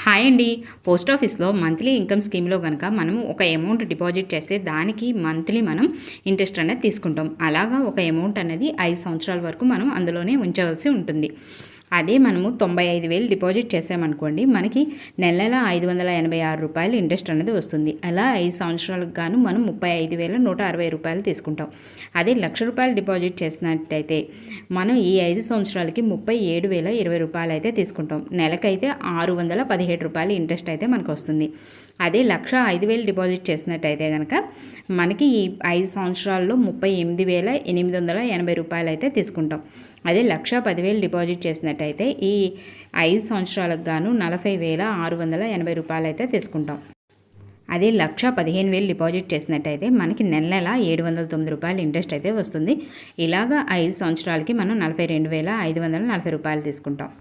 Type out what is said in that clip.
Hi అండి. Post ఆఫీస్లో monthly income స్కీమ్లో కనుక మనం ఒక అమౌంట్ డిపాజిట్ చేస్తే దానికి మంత్లీ మనం ఇంట్రెస్ట్ అనేది తీసుకుంటాం. అలాగా ఒక అమౌంట్ అనేది 5 సంవత్సరాల వరకు మనం అందులోనే ఉంచవలసి ఉంటుంది. అదే మనము 95,000 డిపాజిట్ చేసామనుకోండి, మనకి నెల నెల రూ. 586 ఇంట్రెస్ట్ అనేది వస్తుంది. అలా 5 సంవత్సరాలకు గాను మనం 35,160 తీసుకుంటాం. అదే రూ. 1,00,000 డిపాజిట్ చేసినట్టయితే మనం ఈ 5 సంవత్సరాలకి రూ. 37,020 అయితే తీసుకుంటాం. నెలకైతే రూ. 617 ఇంట్రెస్ట్ అయితే మనకు వస్తుంది. అదే 1,05,000 డిపాజిట్ చేసినట్టయితే కనుక మనకి ఈ 5 సంవత్సరాల్లో రూ. 38,880 అయితే తీసుకుంటాం. అదే 1,10,000 డిపాజిట్ చేసినట్టయితే ఈ 5 సంవత్సరాలకు గాను రూ. 40,680 అయితే తీసుకుంటాం. అదే 1,15,000 డిపాజిట్ చేసినట్టయితే మనకి నెల నెల రూ. 709 ఇంట్రెస్ట్ అయితే వస్తుంది. ఇలాగా 5 సంవత్సరాలకి మనం రూ. 42,540 తీసుకుంటాం.